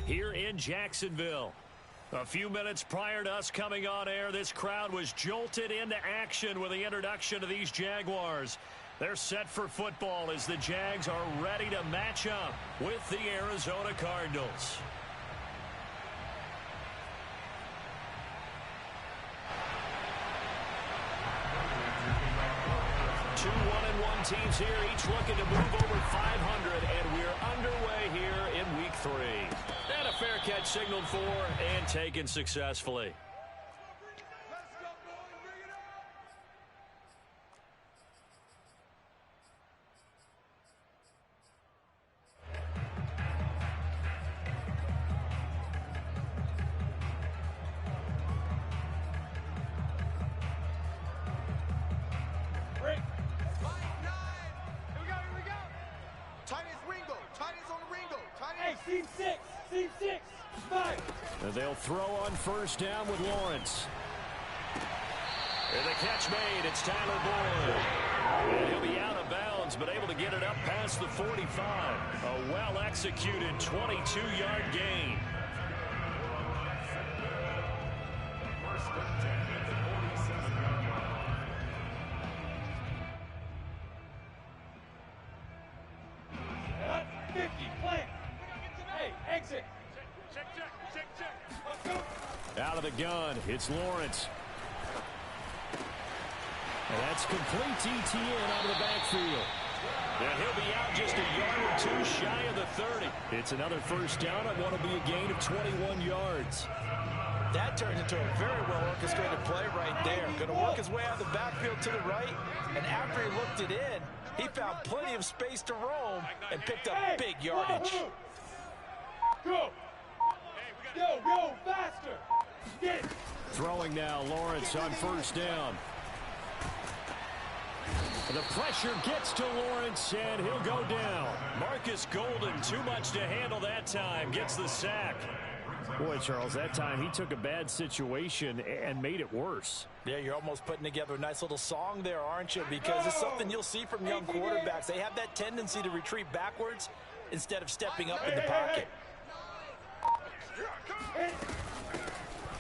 here in Jacksonville. A few minutes prior to us coming on air, this crowd was jolted into action with the introduction of these Jaguars. They're set for football as the Jags are ready to match up with the Arizona Cardinals. Two 1-1 teams here, each looking to move over 500, and we're underway here in Week 3. And a fair catch signaled for and taken successfully. They'll throw on first down with Lawrence. And the catch made. It's Tyler Boyd. And he'll be out of bounds, but able to get it up past the 45. A well-executed 22-yard gain. Out of the gun, it's Lawrence. And that's complete TTN out of the backfield. And he'll be out just a yard or two shy of the 30. It's another first down on what will be a gain of 21 yards. That turned into a very well-orchestrated play right there. Going to work his way out of the backfield to the right. And after he looked it in, he found plenty of space to roam and picked up big yardage. Go! Go, faster! Get it! Throwing now, Lawrence on first down. The pressure gets to Lawrence, and he'll go down. Marcus Golden, too much to handle that time, gets the sack. Boy, Charles, that time he took a bad situation and made it worse. Yeah, you're almost putting together a nice little song there, aren't you? Because it's something you'll see from young quarterbacks. They have that tendency to retreat backwards instead of stepping up in the pocket.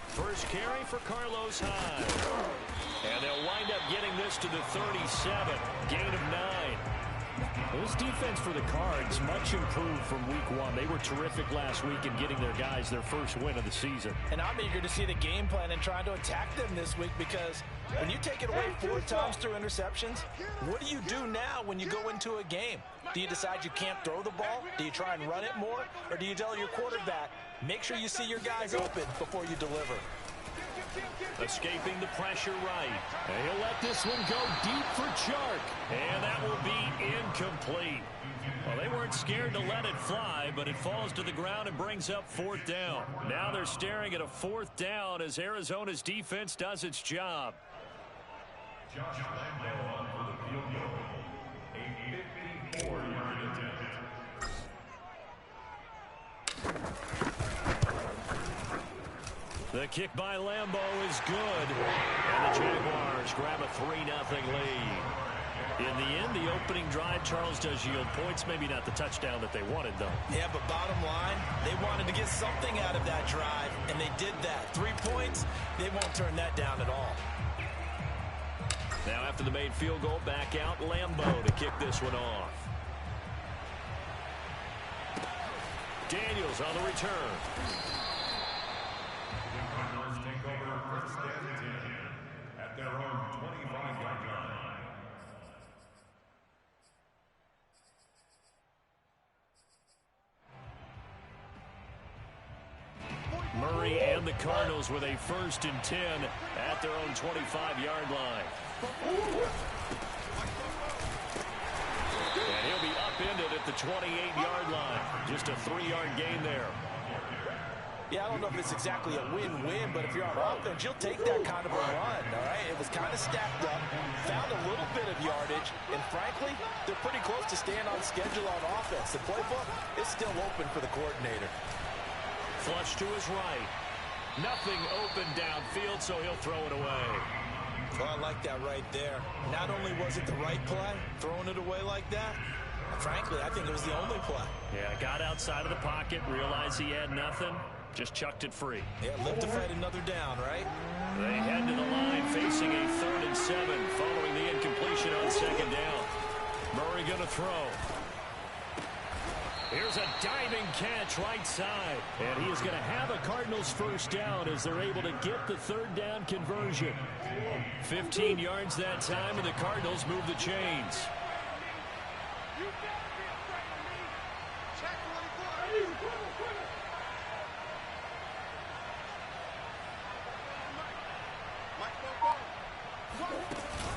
First carry for Carlos Hyde. And they'll wind up getting this to the 37. Gain of 9. This defense for the Cards much improved from week 1. They were terrific last week in getting their guys their first win of the season. And I'm eager to see the game plan and trying to attack them this week, because when you take it away 4 times through interceptions, what do you do now when you go into a game? Do you decide you can't throw the ball? Do you try and run it more? Or do you tell your quarterback, make sure you see your guys open before you deliver? Escaping the pressure right. And he'll let this one go deep for Chark. And that will be incomplete. Well, they weren't scared to let it fly, but it falls to the ground and brings up 4th down. Now they're staring at a 4th down as Arizona's defense does its job. Josh Lambo on for the field goal. A 54-yard attempt. The kick by Lambo is good. And the Jaguars grab a 3-0 lead. In the end, the opening drive, Charles, does yield points. Maybe not the touchdown that they wanted, though. Yeah, but bottom line, they wanted to get something out of that drive, and they did that. 3 points, they won't turn that down at all. Now after the made field goal, back out Lambo to kick this one off. Daniels on the return. Take over first and 10 at their own 25-yard line. Murray and the Cardinals with a 1st and 10 at their own 25-yard line. And he'll be upended at the 28-yard line. Just a 3-yard gain there. Yeah, I don't know if it's exactly a win-win, but if you're on offense, you'll take that kind of a run, all right? It was kind of stacked up, found a little bit of yardage, and frankly, they're pretty close to staying on schedule on offense. The playbook is still open for the coordinator. Flush to his right. Nothing open downfield, so he'll throw it away. Well, I like that right there. Not only was it the right play, throwing it away like that, Frankly, I think it was the only play. Yeah, got outside of the pocket, realized he had nothing, just chucked it free. Yeah, live to fight another down, right? They head to the line facing a 3rd and 7 following the incompletion on 2nd down. Murray going to throw. Here's a diving catch right side. And he is going to have a Cardinals first down as they're able to get the 3rd down conversion. 15 yards that time, and the Cardinals move the chains.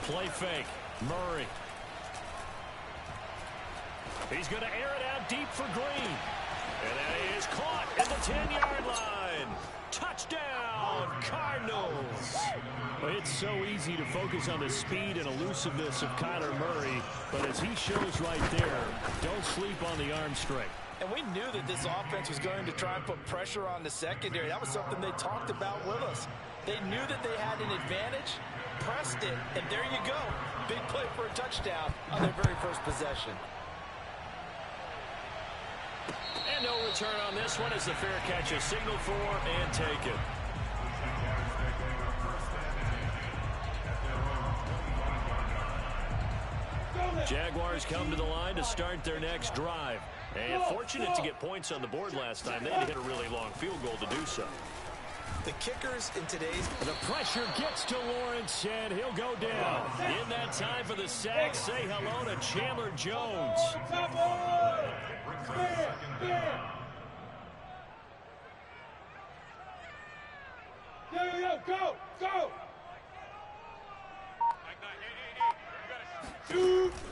Play fake. Murray. He's going to air it out deep for Green. And that is caught at the 10-yard line. Touchdown, Cardinals. It's so easy to focus on the speed and elusiveness of Kyler Murray, but as he shows right there, don't sleep on the arm strength. And we knew that this offense was going to try and put pressure on the secondary. That was something they talked about with us. They knew that they had an advantage, pressed it, and there you go. Big play for a touchdown on their very first possession. And no return on this one as the fair catch is signaled for and taken. Jaguars come to the line to start their next drive. And fortunate to get points on the board last time. They had to hit a really long field goal to do so. The kickers in today's... The pressure gets to Lawrence, and he'll go down. In that time for the sack, say hello to Chandler Jones. Go!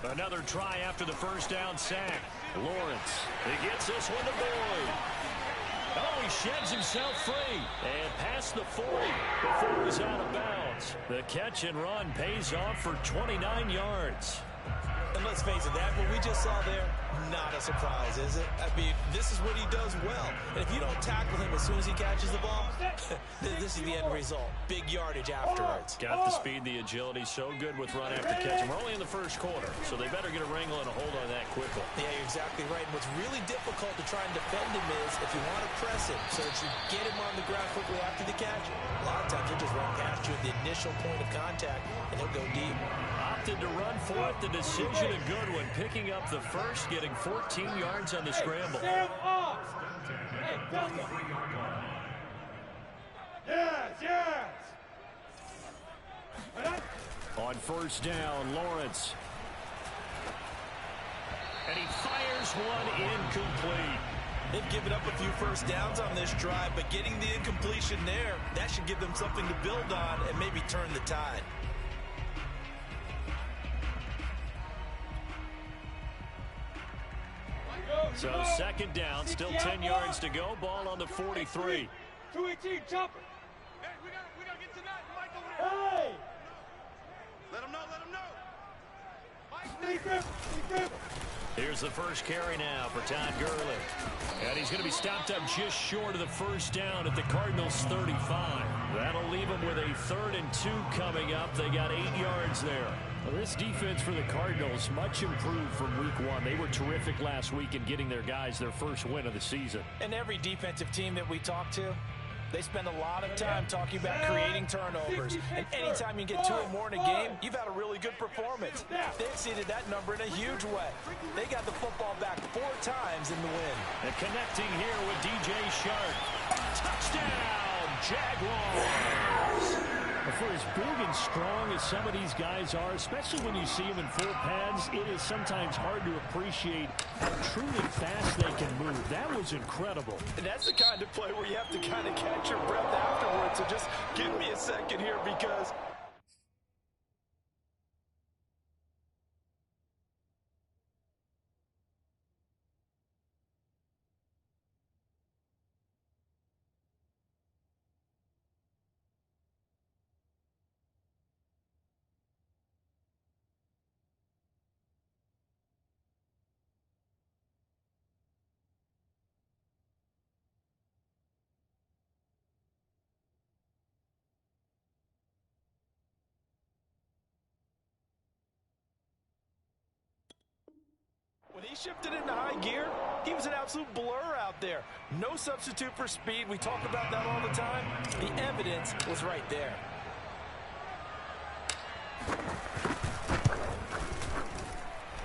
Another try after the first down sack. Lawrence, he gets this one to Boyd. Oh, he sheds himself free and past the 40 before he's out of bounds. The catch and run pays off for 29 yards. And let's face it, that what we just saw there, not a surprise, is it? I mean, this is what he does well. And if you don't tackle him as soon as he catches the ball, this is the end result. Big yardage afterwards. Got the speed, the agility, so good with run after catch. And we're only in the first quarter, so they better get a wrangle and a hold on that quickly. Yeah, you're exactly right. And what's really difficult to try and defend him is if you want to press him so that you get him on the ground quickly after the catch, a lot of times he'll just run past you at the initial point of contact, and he'll go deep. Opted to run for it. The decision a good one. Picking up the first, getting 14 yards on the scramble. Yes. On first down, Lawrence. And he fires one incomplete. They've given up a few first downs on this drive, but getting the incompletion there, that should give them something to build on and maybe turn the tide. So second down, still 10 yards to go. Ball on the 43. 218, chopper. Hey, we gotta get to that. Mike over there. Hey! Let him know. Grip. Here's the first carry now for Todd Gurley. And he's going to be stopped up just short of the first down at the Cardinals' 35. That'll leave them with a 3rd and 2 coming up. They got 8 yards there. Well, this defense for the Cardinals, much improved from week 1. They were terrific last week in getting their guys their first win of the season. And every defensive team that we talk to, they spend a lot of time talking about creating turnovers. And anytime you get 2 or more in a game, you've had a really good performance. They exceeded that number in a huge way. They got the football back 4 times in the win. And connecting here with DJ Shark. Touchdown, Jaguars! For as big and strong as some of these guys are, especially when you see them in full pads, it is sometimes hard to appreciate how truly fast they can move. That was incredible. And that's the kind of play where you have to kind of catch your breath afterwards. So just give me a second here because When he shifted into high gear, he was an absolute blur out there. No substitute for speed. We talk about that all the time. The evidence was right there.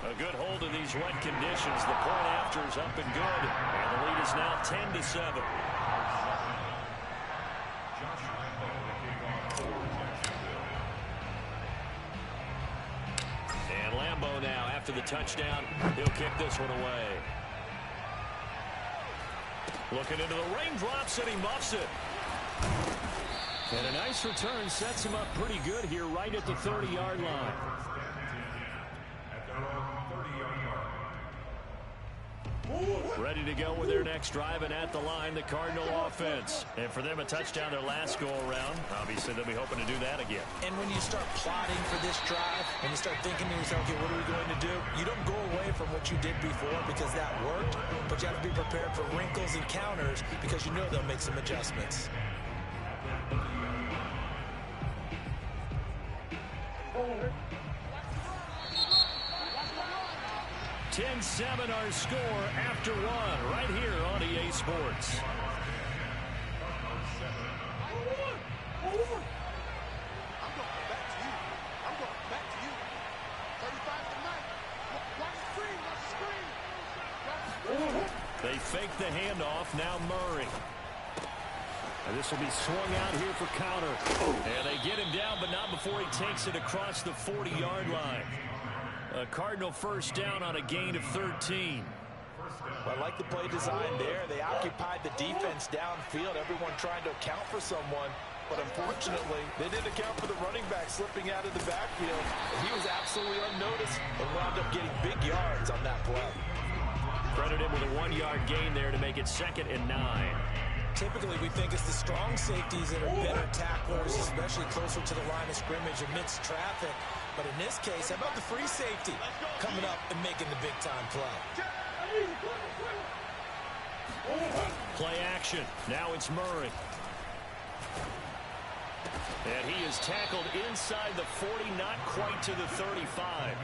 A good hold of these wet conditions. The point after is up and good. And the lead is now 10-7. And Lambeau now, after the touchdown, he'll kick this one away. Looking into the raindrops, and he muffs it. And a nice return sets him up pretty good here right at the 30-yard line. Ready to go with their next drive, and at the line, the Cardinal offense. And for them, a touchdown their last go-around. Obviously, they'll be hoping to do that again. And when you start plotting for this drive, when you start thinking to yourself, okay, what are we going to do? You don't go away from what you did before because that worked, but you have to be prepared for wrinkles and counters because you know they'll make some adjustments. 10-7 our score after one right here on EA Sports. I'm going back to you. I'm going back to you. 35 tonight. Watch the screen. Watch the screen. They fake the handoff. Now Murray. And this will be swung out here for counter. And they get him down, but not before he takes it across the 40-yard line. A Cardinal first down on a gain of 13. I like the play design there. They occupied the defense downfield, everyone trying to account for someone. But unfortunately, they didn't account for the running back slipping out of the backfield. He was absolutely unnoticed and wound up getting big yards on that play. Credit him with a 1-yard gain there to make it 2nd and 9. Typically, we think it's the strong safeties that are better tacklers, especially closer to the line of scrimmage amidst traffic. But in this case, how about the free safety coming up and making the big-time play? Play action. Now it's Murray. And he is tackled inside the 40, not quite to the 35.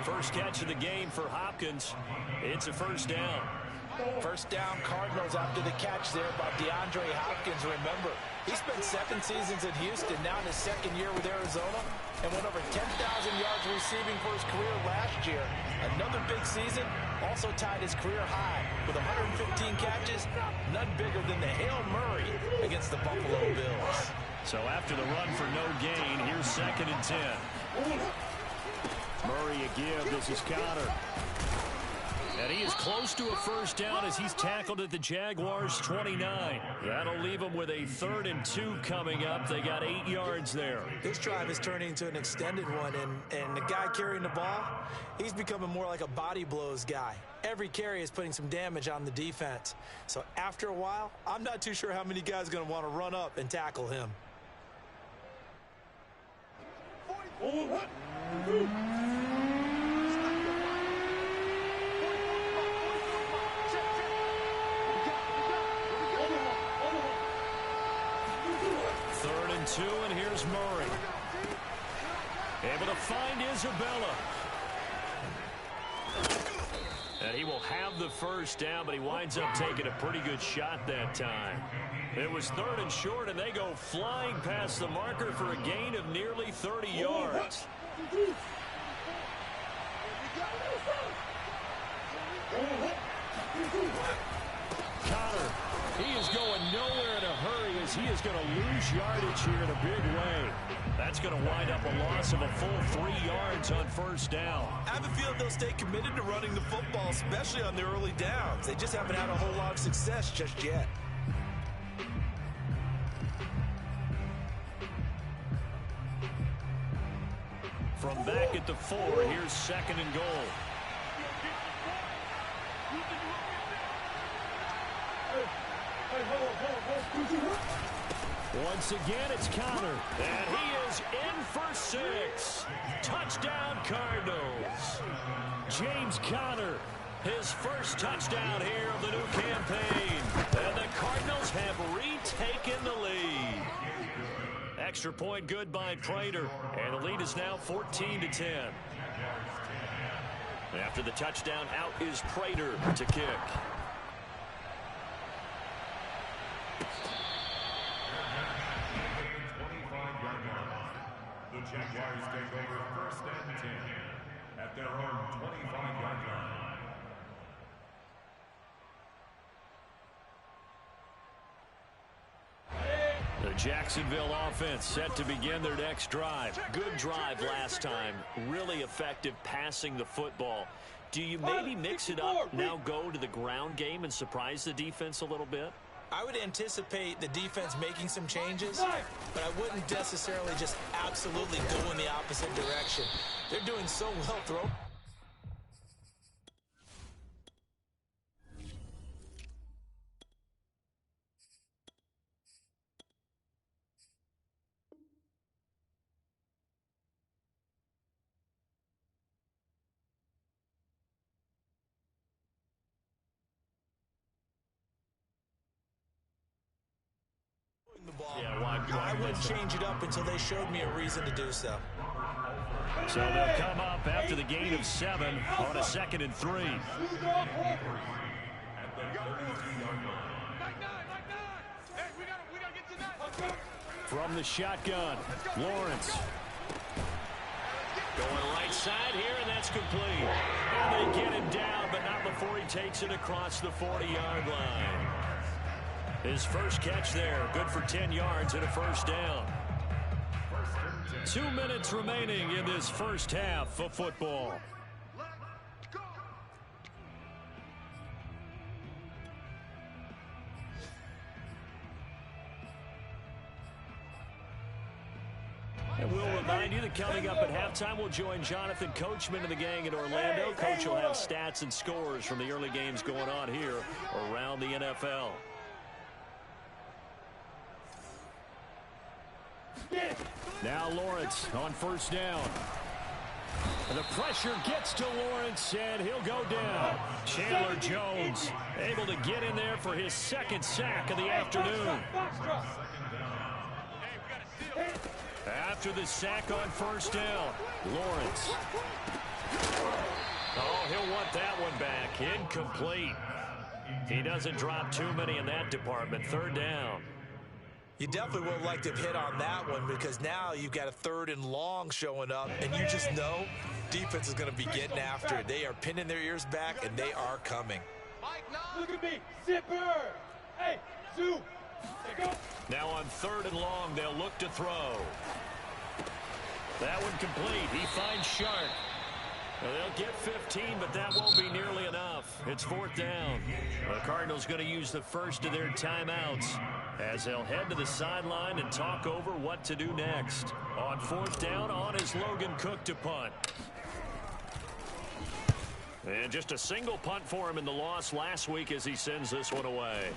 First catch of the game for Hopkins. It's a first down. First down Cardinals after the catch there by DeAndre Hopkins. Remember, he spent 7 seasons in Houston, now in his 2nd year with Arizona, and went over 10,000 yards receiving for his career last year. Another big season, also tied his career high with 115 catches, none bigger than the Hail Murray against the Buffalo Bills. So after the run for no gain, here's 2nd and 10. Murray a give. This is counter. And he is close to a first down as he's tackled at the Jaguars' 29. That'll leave him with a 3rd and 2 coming up. They got 8 yards there. This drive is turning into an extended one, and the guy carrying the ball, he's becoming more like a body blows guy. Every carry is putting some damage on the defense. So after a while, I'm not too sure how many guys are going to want to run up and tackle him. 3rd and 2, and here's Murray. Able to find Isabella. And he will have the first down, but he winds up taking a pretty good shot that time. It was 3rd and short, and they go flying past the marker for a gain of nearly 30 yards. Connor, he is going nowhere in a hurry as he is going to lose yardage here in a big way. That's going to wind up a loss of a full 3 yards on first down. I have a feeling they'll stay committed to running the football, especially on their early downs. They just haven't had a whole lot of success just yet. From back at the 4, here's 2nd and goal. Once again, it's Connor, and he is in for 6. Touchdown, Cardinals. James Conner, his first touchdown here of the new campaign. And the Cardinals have retaken the lead. Extra point good by Prater, and the lead is now 14-10. After the touchdown, out is Prater to kick. The Jaguars take over 1st and 10 at their own 25-yard line. The Jacksonville offense set to begin their next drive. Good drive last time. Really effective passing the football. Do you maybe mix it up, now go to the ground game and surprise the defense a little bit? I would anticipate the defense making some changes, but I wouldn't necessarily just absolutely go in the opposite direction. They're doing so well throwing. The ball. I wouldn't change it up until they showed me a reason to do so. So they'll come up after the gain of 7 on a 2nd and 3. From the shotgun, Lawrence. Going right side here, and that's complete. And they get him down, but not before he takes it across the 40-yard line. His first catch there, good for 10 yards and a first down. 2 minutes remaining in this first half of football. And we'll remind you that coming up at halftime, we'll join Jonathan Coachman and the gang in Orlando. Coach will have stats and scores from the early games going on here around the NFL. Now Lawrence on first down. And the pressure gets to Lawrence, and he'll go down. Chandler Jones able to get in there for his 2nd sack of the afternoon. After the sack on first down, Lawrence. Oh, he'll want that one back. Incomplete. He doesn't drop too many in that department. 3rd down. You definitely would have liked to have hit on that one because now you've got a 3rd and long showing up, and you just know defense is going to be getting after it. They are pinning their ears back, and they are coming. Look at me, zipper. Hey, Zoo. Now on 3rd and long, they'll look to throw. That one complete. He finds Sharp. Well, they'll get 15, but that won't be nearly enough. It's 4th down. The Cardinals going to use the first of their timeouts as they'll head to the sideline and talk over what to do next. On 4th down, on is Logan Cook to punt. And just a single punt for him in the loss last week as he sends this one away.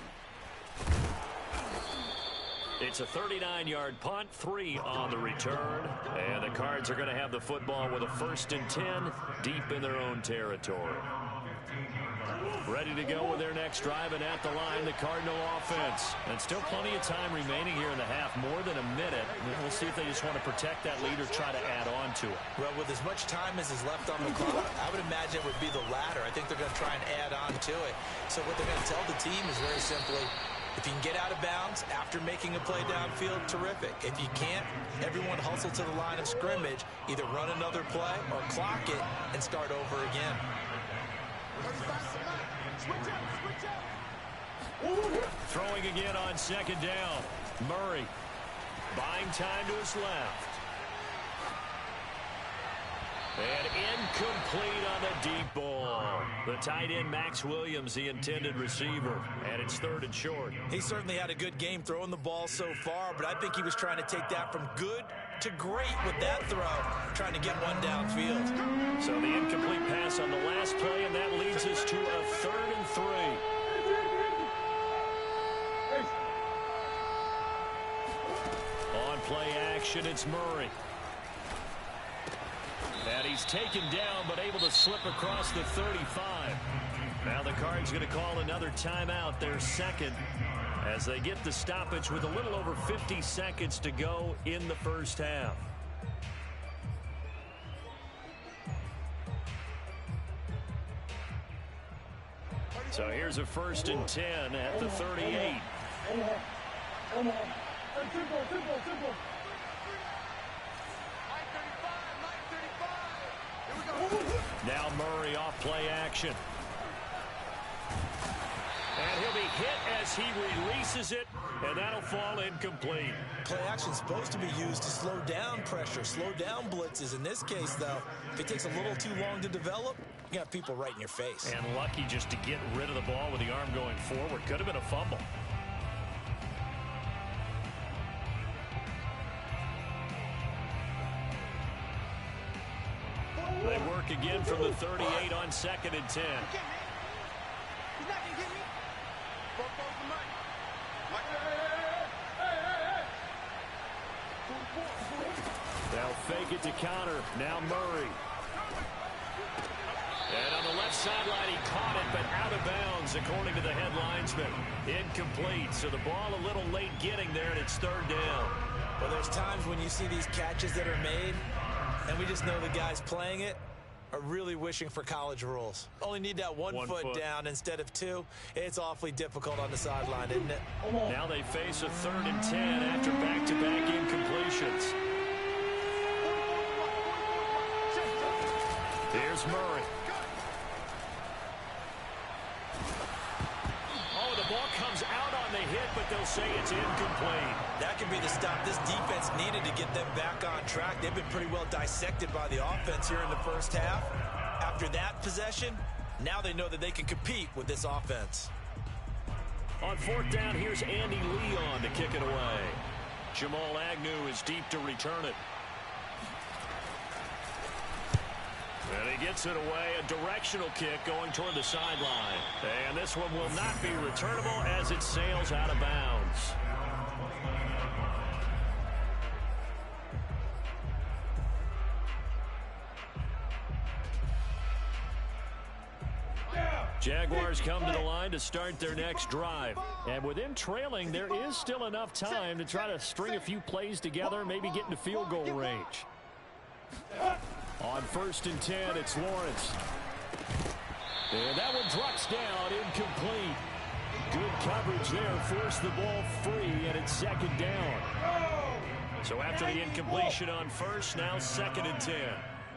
It's a 39-yard punt, 3 on the return. And the Cards are going to have the football with a 1st and 10 deep in their own territory. Ready to go with their next drive, and at the line, the Cardinal offense. And still plenty of time remaining here in the half, more than a minute. We'll see if they just want to protect that lead or try to add on to it. Well, with as much time as is left on the clock, I would imagine it would be the latter. I think they're going to try and add on to it. So what they're going to tell the team is very simply, if you can get out of bounds after making a play downfield, terrific. If you can't, everyone hustle to the line of scrimmage, either run another play or clock it and start over again. Throwing again on 2nd down. Murray buying time to his left. And incomplete on the deep ball. The tight end, Max Williams, the intended receiver. And it's 3rd and short. He certainly had a good game throwing the ball so far, but I think he was trying to take that from good to great with that throw, trying to get one downfield. So the incomplete pass on the last play, and that leads us to a 3rd and 3. On play action, it's Murray. And he's taken down, but able to slip across the 35. Now the Cards going to call another timeout, their 2nd, as they get the stoppage with a little over 50 seconds to go in the first half. So here's a 1st and 10 at the 38. Now Murray off play action. And he'll be hit as he releases it, and that'll fall incomplete. Play action's supposed to be used to slow down pressure, slow down blitzes. In this case, though, if it takes a little too long to develop, you got people right in your face. And lucky just to get rid of the ball with the arm going forward. Could have been a fumble. They work again from the 38 on 2nd and 10. He's not going to get me. They'll fake it to counter. Now Murray. And on the left sideline, he caught it, but out of bounds, according to the head linesman. Incomplete, so the ball a little late getting there, and it's 3rd down. Well, there's times when you see these catches that are made, and we just know the guys playing it are really wishing for college rules. Only need that one foot down instead of 2. It's awfully difficult on the sideline, isn't it? Now they face a 3rd and 10 after back-to-back incompletions. Here's Murray. Oh, the ball comes out on the hit, but they'll say it's incomplete. That could be the stop this defense needed to get them back on track. They've been pretty well dissected by the offense here in the first half. After that possession, now they know that they can compete with this offense. On 4th down, here's Andy Leon to kick it away. Jamal Agnew is deep to return it. And he gets it away, a directional kick going toward the sideline. And this one will not be returnable as it sails out of bounds. Jaguars come to the line to start their next drive. And with them trailing, there is still enough time to try to string a few plays together, maybe get into field goal range. On 1st and 10, it's Lawrence. And that one drops down, incomplete. Good coverage there, forced the ball free, and it's 2nd down. So after the incompletion on 1st, now 2nd and 10.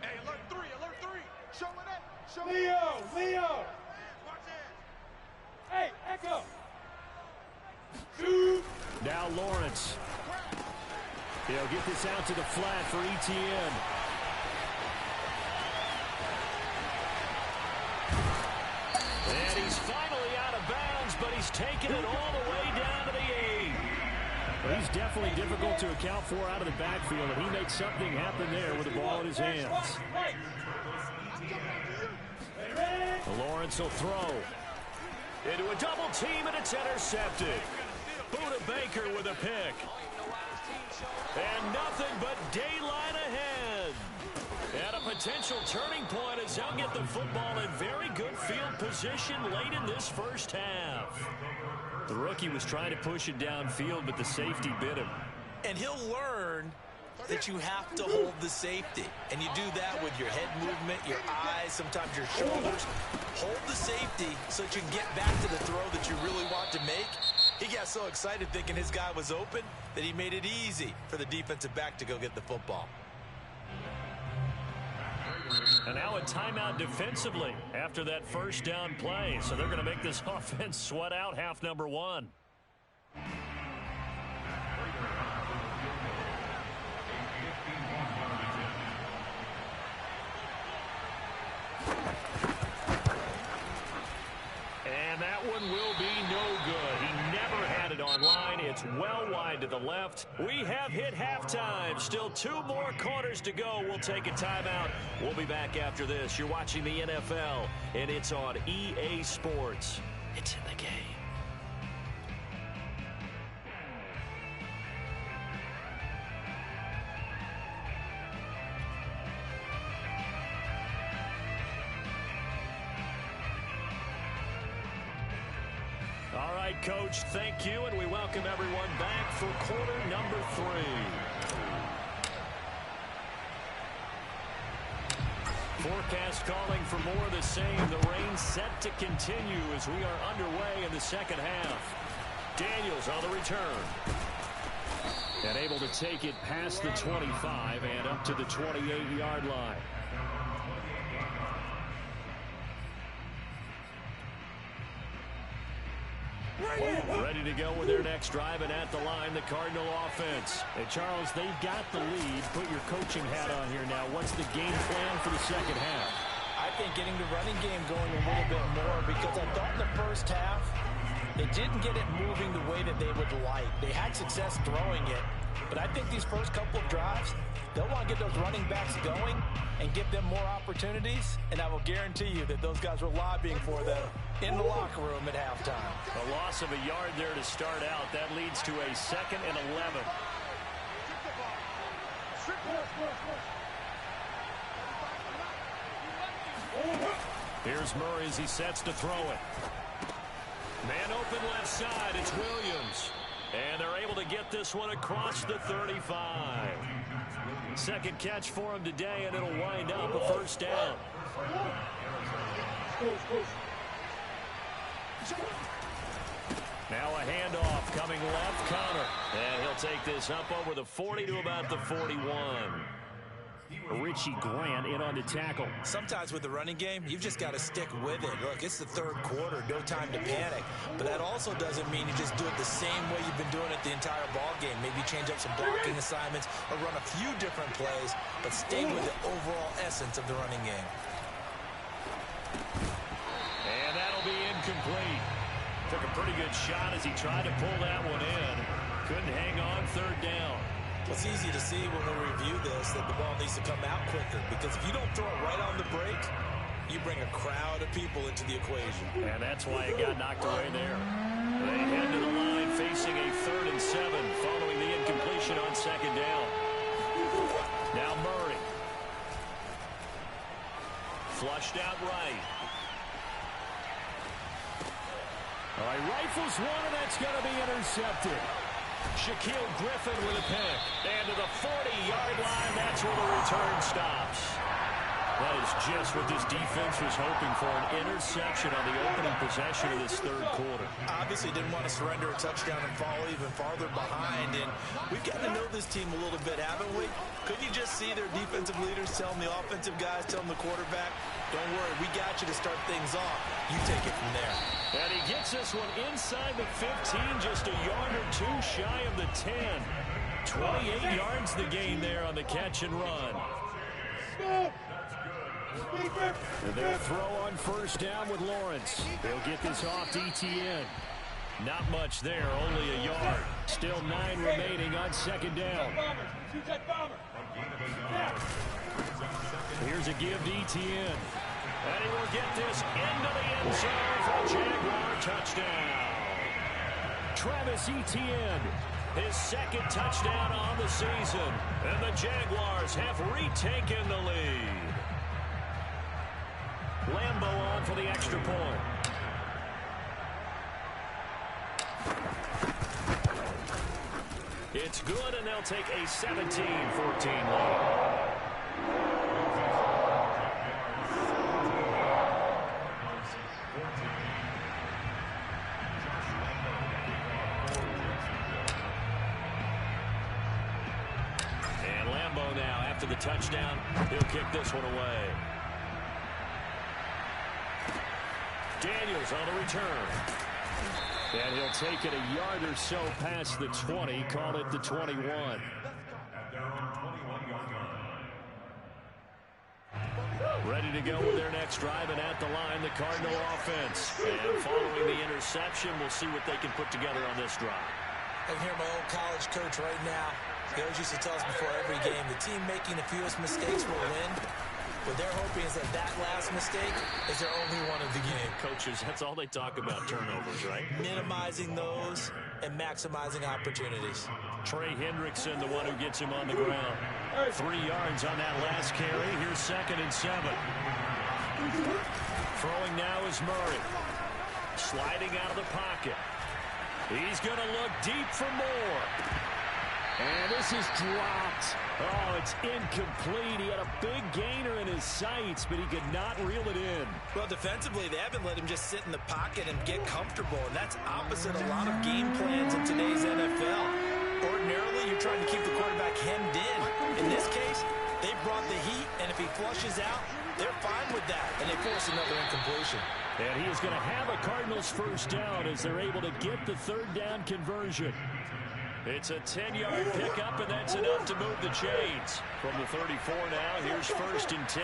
Hey, alert 3, alert 3. Show it up. Show Leo, Leo. Watch it. Hey, Echo. Shoot. Now Lawrence. He'll get this out to the flat for ETN. And he's finally out of bounds, but he's taken it all the way down to the 8. Well, he's definitely difficult to account for out of the backfield, and he made something happen there with the ball in his hands. Lawrence will throw. Into a double team, and it's intercepted. Buda Baker with a pick. And nothing but daylight ahead. And a potential turning point as they'll get the football in very good field position late in this first half. The rookie was trying to push it downfield, but the safety bit him. And he'll learn that you have to hold the safety. And you do that with your head movement, your eyes, sometimes your shoulders. Hold the safety so that you can get back to the throw that you really want to make. He got so excited thinking his guy was open that he made it easy for the defensive back to go get the football. And now a timeout defensively after that first down play. So they're going to make this offense sweat out half number 1. And that one will be no good. He never had it online. It's well wide to the left. We have hit halftime. Still 2 more quarters to go. We'll take a timeout. We'll be back after this. You're watching the NFL, and it's on EA Sports. It's in the game. All right, Coach, thank you, and we welcome everyone back for quarter number 3. Forecast calling for more of the same. The rain set to continue as we are underway in the second half. Daniels on the return. And able to take it past the 25 and up to the 28-yard line. Ready to go with their next drive, and at the line, the Cardinal offense. Hey, Charles, they've got the lead. Put your coaching hat on here now. What's the game plan for the second half? I think getting the running game going a little bit more, because I thought in the first half they didn't get it moving the way that they would like. They had success throwing it, but I think these first couple of drives, they'll want to get those running backs going and give them more opportunities, and I will guarantee you that those guys were lobbying for them in the locker room at halftime. A loss of a yard there to start out. That leads to a 2nd and 11. Here's Murray as he sets to throw it. Man open left side. It's Williams. And they're able to get this one across the 35. Second catch for him today, and it'll wind up a first down. Now a handoff coming left, Connor. And he'll take this up over the 40 to about the 41. Richie Grant in on the tackle. Sometimes with the running game, you've just got to stick with it. Look, it's the third quarter, no time to panic. But that also doesn't mean you just do it the same way you've been doing it the entire ball game. Maybe change up some blocking assignments or run a few different plays, but stay with the overall essence of the running game. And that'll be incomplete. Took a pretty good shot as he tried to pull that one in. Couldn't hang on third down. It's easy to see when we review this that the ball needs to come out quicker, because if you don't throw it right on the break, you bring a crowd of people into the equation. And that's why it got knocked away there. They head to the line facing a 3rd and 7 following the incompletion on 2nd down. Now Murray. Flushed out right. All right, rifles one, and that's going to be intercepted. Shaquille Griffin with a pick. And to the 40-yard line, that's where the return stops. That is just what this defense was hoping for, an interception on the opening possession of this third quarter. Obviously didn't want to surrender a touchdown and fall even farther behind, and we've gotten to know this team a little bit, haven't we? Couldn't you just see their defensive leaders telling the offensive guys, telling the quarterback, don't worry, we got you to start things off. You take it from there. And he gets this one inside the 15, just a yard or two shy of the 10. 28 yards the gain there on the catch and run. And they'll throw on first down with Lawrence. They'll get this off to ETN. Not much there, only a yard. Still 9 remaining on 2nd down. Here's a give to ETN. And he will get this into the end zone for a Jaguar touchdown. Travis Etienne, his 2nd touchdown on the season. And the Jaguars have retaken the lead. Lambo on for the extra point. It's good, and they'll take a 17-14 lead. And Lambo now, after the touchdown, he'll kick this one away. Daniels on the return. And he'll take it a yard or so past the 20, call it the 21. Ready to go with their next drive, and at the line, the Cardinal offense. And following the interception, we'll see what they can put together on this drive. I can hear my old college coach right now. He always used to tell us before every game, the team making the fewest mistakes will win. What they're hoping is that that last mistake is their only one of the game. Coaches, that's all they talk about, turnovers, right? Minimizing those and maximizing opportunities. Trey Hendrickson, the one who gets him on the ground. 3 yards on that last carry. Here's 2nd and 7. Throwing now is Murray. Sliding out of the pocket. He's going to look deep for more. And this is dropped. Oh, it's incomplete. He had a big gainer in his sights, but he could not reel it in. Well, defensively, they haven't let him just sit in the pocket and get comfortable, and that's opposite a lot of game plans in today's NFL. Ordinarily, you're trying to keep the quarterback hemmed in. In this case, they brought the heat, and if he flushes out, they're fine with that, and they force another incompletion. And he is going to have a Cardinals first down as they're able to get the third down conversion. It's a 10-yard pickup, and that's enough to move the chains. From the 34 now, here's 1st and 10.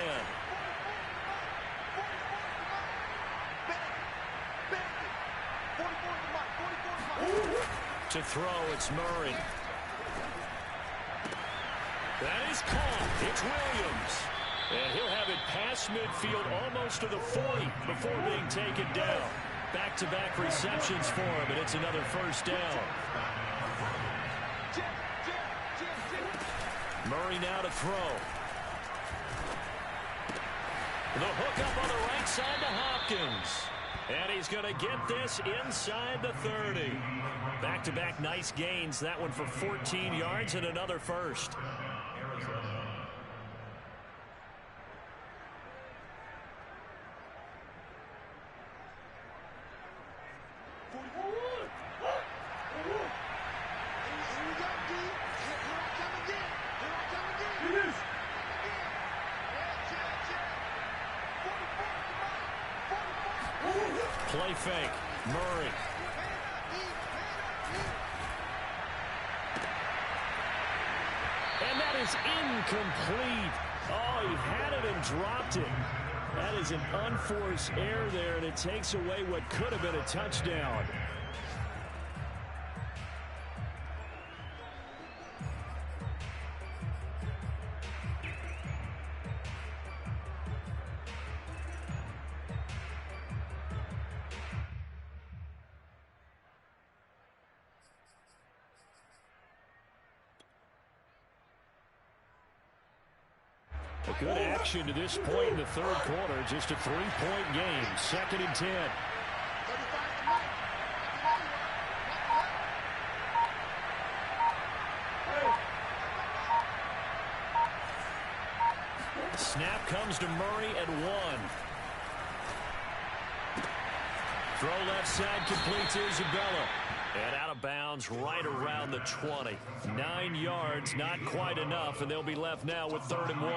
To throw, it's Murray. That is caught. It's Williams. And he'll have it past midfield almost to the 40 before being taken down. Back-to-back receptions for him, and it's another first down. Murray now to throw. The hook up on the right side to Hopkins. And he's going to get this inside the 30. Back-to-back nice gains. That one for 14 yards and another first. Play fake. Murray. And that is incomplete. Oh, he had it and dropped it. That is an unforced error there, and it takes away what could have been a touchdown. A good action to this point in the third quarter. Just a 3-point game. 2nd and 10. Snap comes to Murray at 1. Throw left side complete to Isabella. And out of bounds right around the 20. 9 yards, not quite enough, and they'll be left now with 3rd and 1.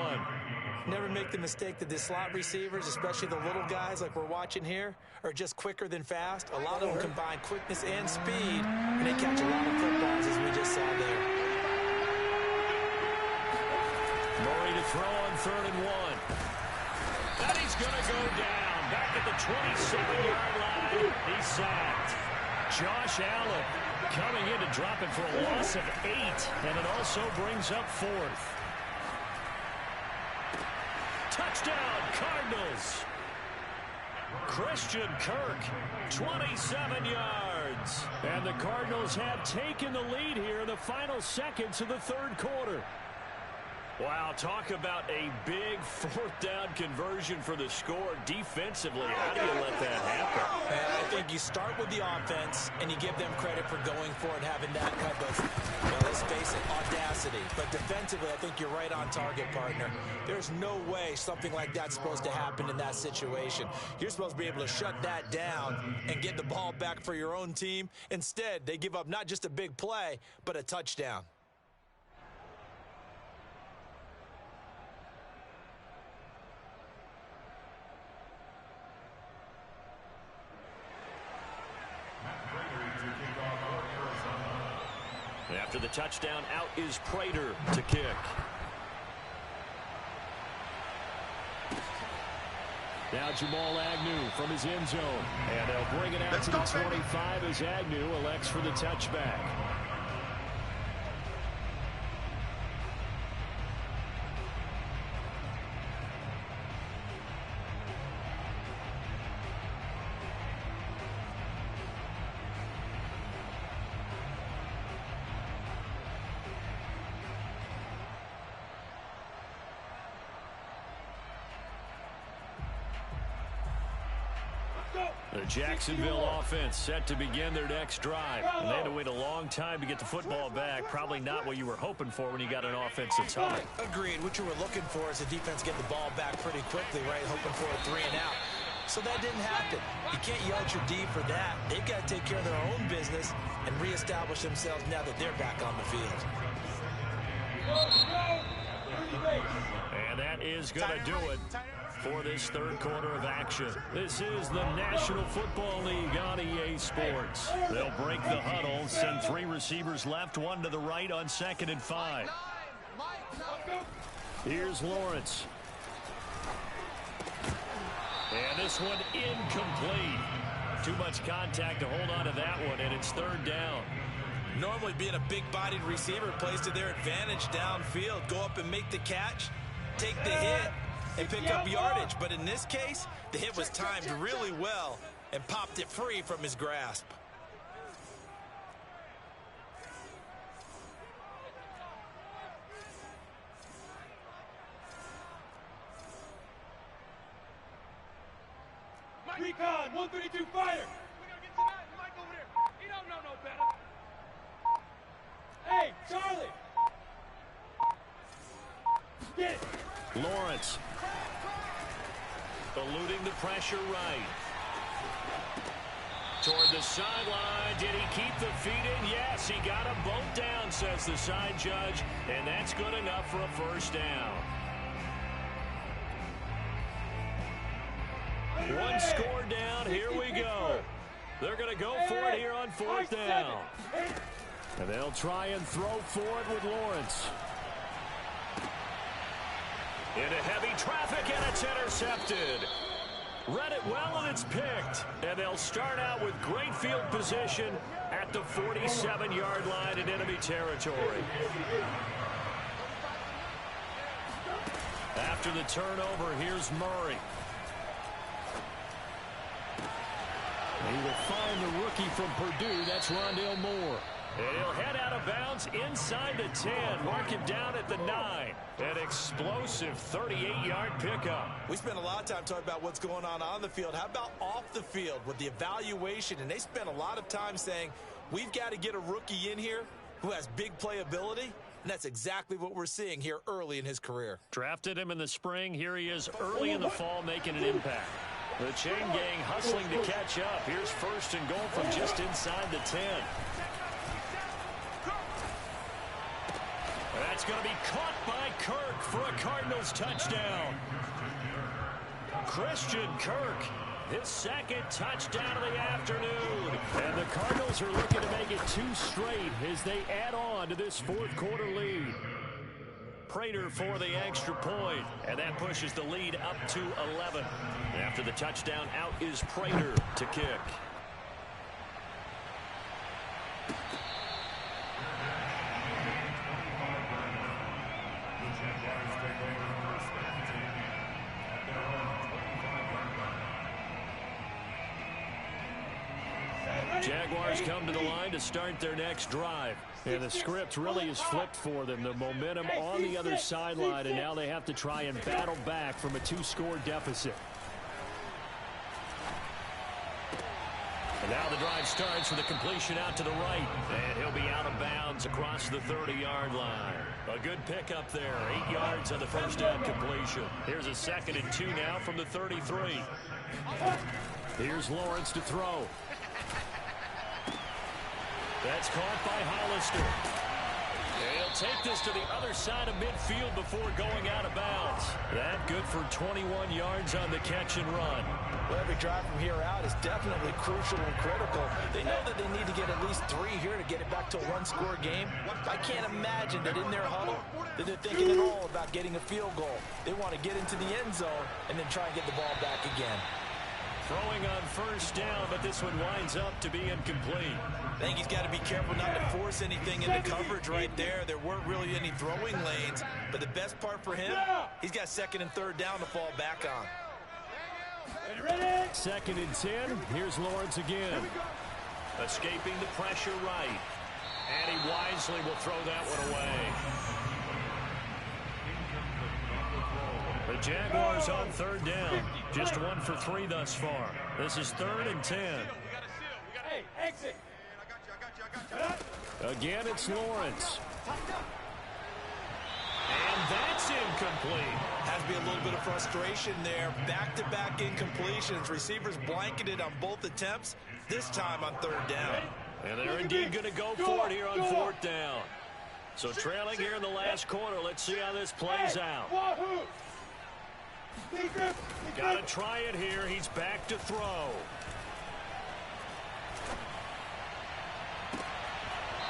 Never make the mistake that the slot receivers, especially the little guys like we're watching here, are just quicker than fast. A lot of them combine quickness and speed, and they catch a lot of footballs, as we just saw there. Murray to throw on 3rd and 1. And he's going to go down. Back at the 27-yard line. He's sacked. Josh Allen coming in to drop it for a loss of 8, and it also brings up 4th. Touchdown, Cardinals. Christian Kirk, 27 yards. And the Cardinals have taken the lead here in the final seconds of the third quarter. Wow, talk about a big 4th down conversion for the score. Defensively, how do you let that happen? And I think you start with the offense, and you give them credit for going for it, having that type of, well, let's face it, audacity. But defensively, I think you're right on target, partner. There's no way something like that's supposed to happen in that situation. You're supposed to be able to shut that down and get the ball back for your own team. Instead, they give up not just a big play, but a touchdown. After the touchdown, out is Prater to kick. Now Jamal Agnew from his end zone. And they'll bring it out to the 25 as Agnew elects for the touchback. The Jacksonville offense set to begin their next drive. And they had to wait a long time to get the football back. Probably not what you were hoping for when you got an offensive tie. Agreed. What you were looking for is the defense getting the ball back pretty quickly, right? Hoping for a 3 and out. So that didn't happen. You can't yell at your D for that. They've got to take care of their own business and reestablish themselves now that they're back on the field. And that is going to do it for this third quarter of action. This is the National Football League on EA Sports. They'll break the huddle, send 3 receivers left, 1 to the right on 2nd and 5. Here's Lawrence. And this one incomplete. Too much contact to hold on to that one, and it's 3rd down. Normally being a big-bodied receiver plays to their advantage downfield. Go up and make the catch, take the hit, and pick up yardage. But in this case, the hit was timed really well and popped it free from his grasp. Recon, 132 fire. We gotta get to that. Mike over there. He don't know no better. Hey, Charlie. Get it. Lawrence. Eluding the pressure right. Toward the sideline. Did he keep the feet in? Yes, he got them both down, says the side judge. And that's good enough for a 1st down. One score down. Here we go. They're going to go for it here on 4th down. And they'll try and throw for it with Lawrence. Into heavy traffic, and it's intercepted. Read it well, and it's picked. And they'll start out with great field position at the 47-yard line in enemy territory. After the turnover, here's Murray. He will find the rookie from Purdue. That's Rondale Moore. And he'll head out of bounds inside the 10. Mark him down at the 9. An explosive 38-yard pickup. We spent a lot of time talking about what's going on the field. How about off the field with the evaluation? And they spent a lot of time saying, we've got to get a rookie in here who has big playability. And that's exactly what we're seeing here early in his career. Drafted him in the spring. Here he is early in the fall making an impact. The chain gang hustling to catch up. Here's 1st and goal from just inside the 10. That's going to be caught by Kirk for a Cardinals touchdown. Christian Kirk, his 2nd touchdown of the afternoon. And the Cardinals are looking to make it 2 straight as they add on to this 4th quarter lead. Prater for the extra point, and that pushes the lead up to 11. After the touchdown, out is Prater to kick. Jaguars come to the line to start their next drive. And the script really is flipped for them. The momentum on the other sideline, and now they have to try and battle back from a 2-score deficit. And now the drive starts with a completion out to the right. And he'll be out of bounds across the 30-yard line. A good pickup there. 8 yards on the 1st down completion. Here's a 2nd and 2 now from the 33. Here's Lawrence to throw. That's caught by Hollister. He'll take this to the other side of midfield before going out of bounds. That good for 21 yards on the catch and run. Well, every drive from here out is definitely crucial and critical. They know that they need to get at least 3 here to get it back to a 1-score game. I can't imagine that in their huddle that they're thinking at all about getting a field goal. They want to get into the end zone and then try and get the ball back again. Throwing on 1st down, but this one winds up to be incomplete. I think he's got to be careful not to force anything into coverage right there. There weren't really any throwing lanes, but the best part for him, he's got 2nd and 3rd down to fall back on. 2nd and 10. Here's Lawrence again. Escaping the pressure right. And he wisely will throw that one away. The Jaguars on third down. Just 1 for 3 thus far. This is 3rd and 10. Hey, exit. Again, it's Lawrence. And that's incomplete. Has to be a little bit of frustration there. Back-to-back incompletions. Receivers blanketed on both attempts, this time on 3rd down. And they're indeed going to go for it here on 4th down. So trailing here in the last quarter. Let's see how this plays out. Got to try it here. He's back to throw.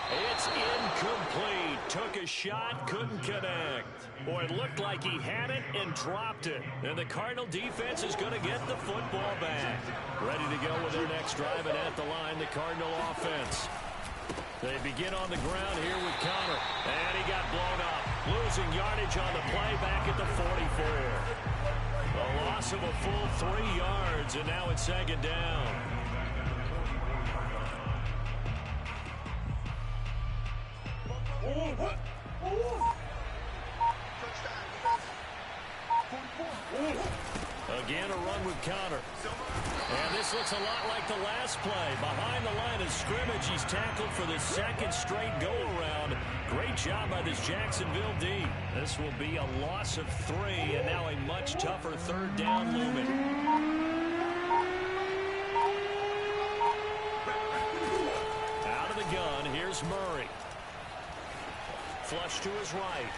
It's incomplete. Took a shot, couldn't connect. Boy, it looked like he had it and dropped it. And the Cardinal defense is going to get the football back. Ready to go with their next drive, and at the line, the Cardinal offense. They begin on the ground here with Connor. And he got blown up. Losing yardage on the play back at the 44. A loss of a full 3 yards, and now it's 2nd down. Again, a run with Connor. And this looks a lot like the last play. Behind the line of scrimmage, he's tackled for the 2nd straight go-around. Great job by this Jacksonville D. This will be a loss of 3, and now a much tougher 3rd down looming. Out of the gun, here's Murray. Flush to his right.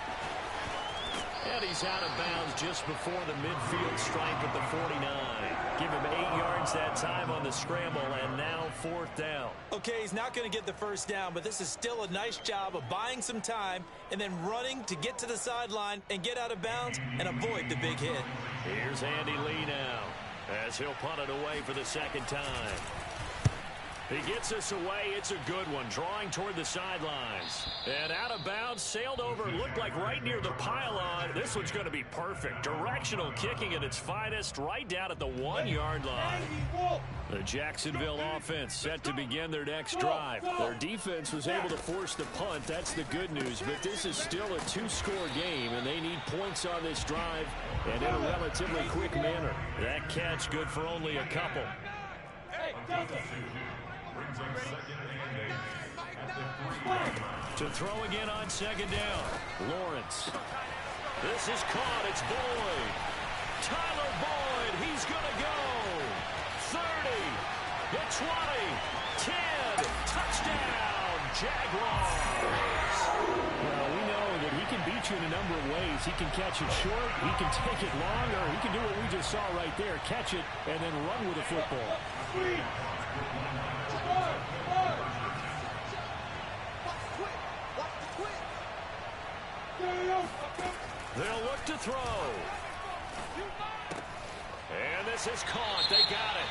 And he's out of bounds just before the midfield stripe at the 49. Give him 8 yards that time on the scramble, and now 4th down. Okay, he's not going to get the 1st down, but this is still a nice job of buying some time and then running to get to the sideline and get out of bounds and avoid the big hit. Here's Andy Lee now as he'll punt it away for the 2nd time. He gets us away. It's a good one. Drawing toward the sidelines. And out of bounds, sailed over, looked like right near the pylon. This one's going to be perfect. Directional kicking at its finest, right down at the 1-yard line. The Jacksonville offense set to begin their next drive. Their defense was able to force the punt. That's the good news. But this is still a 2-score game, and they need points on this drive and in a relatively quick manner. That catch good for only a couple. To throw again on 2nd down. Lawrence. This is caught. It's Boyd. Tyler Boyd. He's going to go. 30. The 20. 10. Touchdown. Jaguars. Well, we know that he can beat you in a number of ways. He can catch it short. He can take it long. Or he can do what we just saw right there. Catch it and then run with the football. They'll look to throw. And this is caught. They got it.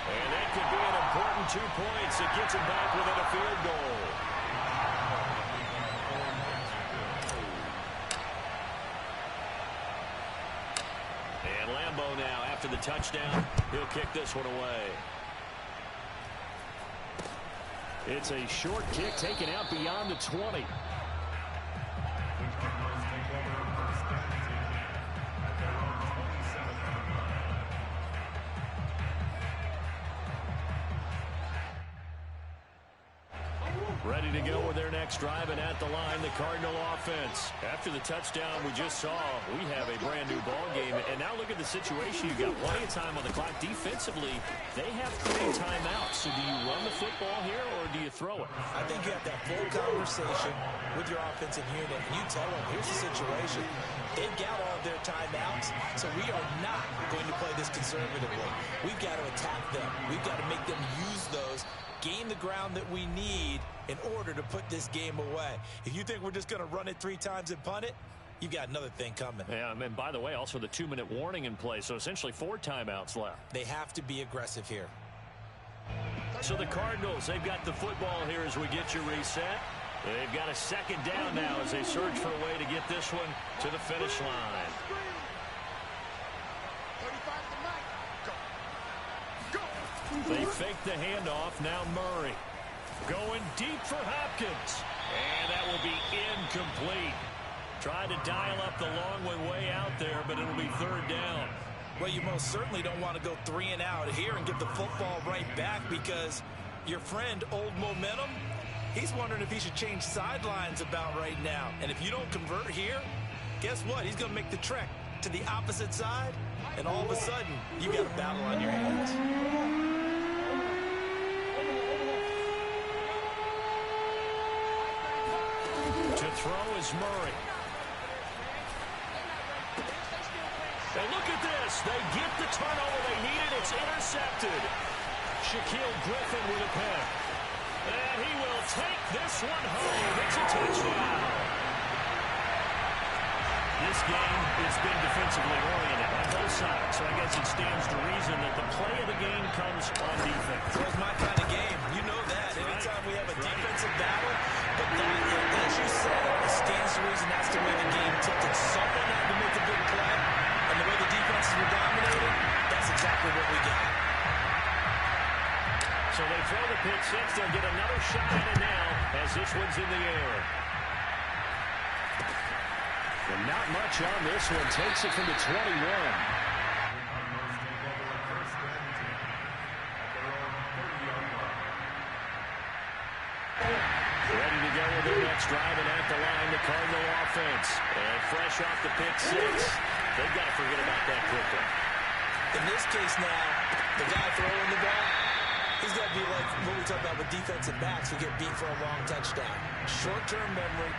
And that could be an important 2 points. It gets them back within a field goal. And Lambeau now, after the touchdown, he'll kick this one away. It's a short kick taken out beyond the 20. Ready to go with their next drive, and at the line, the Cardinal offense. After the touchdown we just saw, we have a brand new ball game. And now look at the situation. You've got plenty of time on the clock. Defensively, they have 3 timeouts. So do you run the football here, or do you throw it? I think you have that full conversation with your offensive unit, and you tell them, here's the situation. They've got all of their timeouts, so we are not going to play this conservatively. We've got to attack them. We've got to make them use those, gain the ground that we need in order to put this game away. If you think we're just going to run it 3 times and punt it, you've got another thing coming. Yeah, and by the way, also the 2-minute warning in play, so essentially 4 timeouts left. They have to be aggressive here. So the Cardinals, they've got the football here as we get you reset. They've got a 2nd down now as they search for a way to get this one to the finish line. They fake the handoff. Now Murray going deep for Hopkins. And that will be incomplete. Tried to dial up the long way out there, but it'll be third down. Well, you most certainly don't want to go 3 and out here and get the football right back, because your friend, Old Momentum, he's wondering if he should change sidelines about right now. And if you don't convert here, guess what? He's going to make the trek to the opposite side, and all of a sudden, you got a battle on your hands. To throw is Murray. And look at this. They get the turnover they needed. It's intercepted. Shaquille Griffin with a pick. And he will take this one home. It's a touchdown. This game has been defensively oriented on both sides, so I guess it stands to reason that the play of the game comes on defense. Well, it's my kind of game. You know that. Anytime we have a defensive battle, but that, as you said, it stands to reason that's the way the game tilted. Someone had to make a big play, and the way the defenses were dominating, that's exactly what we got. So they throw the pick six. They'll get another shot at it now as this one's in the air. And not much on this one. Takes it from the 21. Ready to go with their next drive, and at the line, the Cardinal offense. And fresh off the pick six, they've got to forget about that quickly. In this case now, the guy throwing the ball, he's got to be like what we talk about with defensive backs who get beat for a long touchdown. Short-term memory,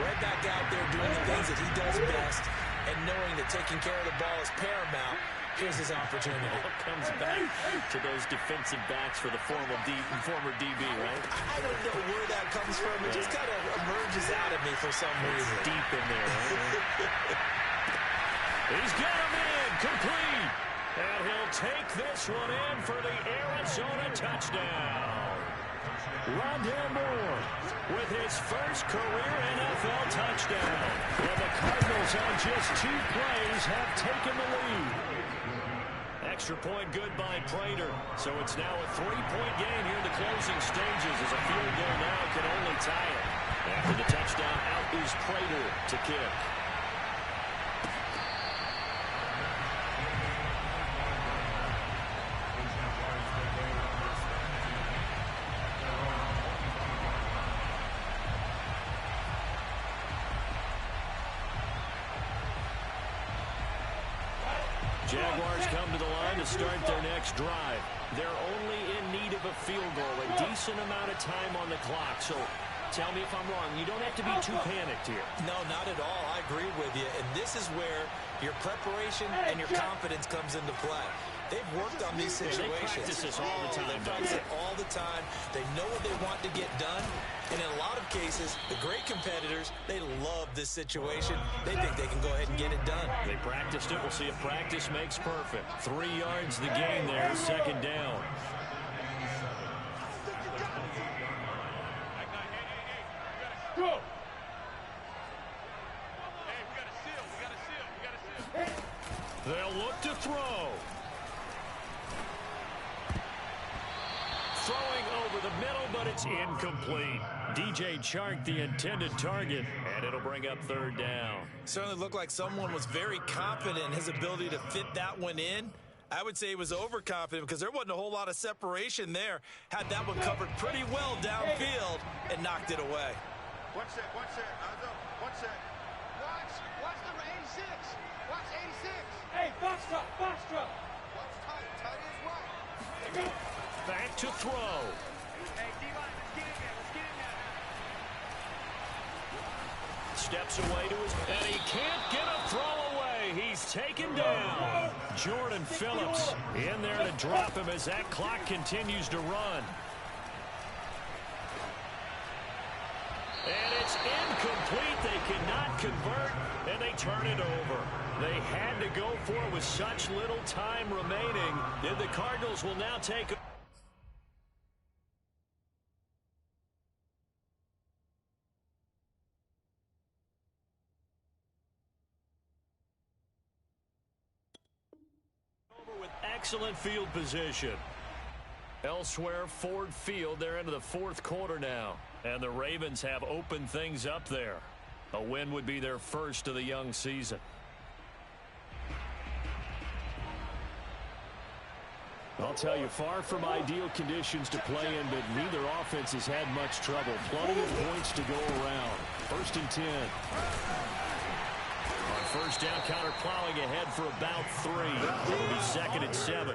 right back out there doing the things that he does best, and knowing that taking care of the ball is paramount. Here's his opportunity. Comes back to those defensive backs for the former DB, right? I don't know where that comes from. It just kind of emerges out of me for some reason. Deep in there. He's got him in, complete. And he'll take this one in for the Arizona touchdown. Rondale Moore with his first career NFL touchdown. And the Cardinals on just 2 plays have taken the lead. Extra point good by Prater. So it's now a 3-point game here in the closing stages as a field goal now can only tie it. After the touchdown, out is Prater to kick. Jaguars come to the line to start their next drive. They're only in need of a field goal, a decent amount of time on the clock. So tell me if I'm wrong. You don't have to be too panicked here. No, not at all. I agree with you. And this is where your preparation and your confidence comes into play. They've worked on these situations. They practice this all the time. They practice it all the time. They know what they want to get done. And in a lot of cases, the great competitors, they love this situation. They think they can go ahead and get it done. They practiced it. We'll see if practice makes perfect. 3 yards the gain there, second down. Go! Hey, we got a seal. We got a seal. We got a seal. They'll look to throw. Throwing over the middle, but it's incomplete. DJ Chark, the intended target, and it'll bring up third down. Certainly looked like someone was very confident in his ability to fit that one in. I would say he was overconfident because there wasn't a whole lot of separation there. Had that one covered pretty well downfield and knocked it away. One set. One set. Watch number 86. Watch 86. Hey, box truck. Watch tight is right. Back to throw. Hey, D-line, let's get in there. Let's get in there. Steps away to his, and he can't get a throw away. He's taken down. Jordan Phillips in there to drop him as that clock continues to run. And it's incomplete. They cannot convert, and they turn it over. They had to go for it with such little time remaining. And the Cardinals will now take a with excellent field position. Elsewhere, Ford Field, they're into the fourth quarter now. And the Ravens have opened things up there. A win would be their first of the young season. I'll tell you, far from ideal conditions to play in, but neither offense has had much trouble. Plenty of points to go around. 1st and 10. On first down, counter plowing ahead for about 3. It'll be 2nd and 7.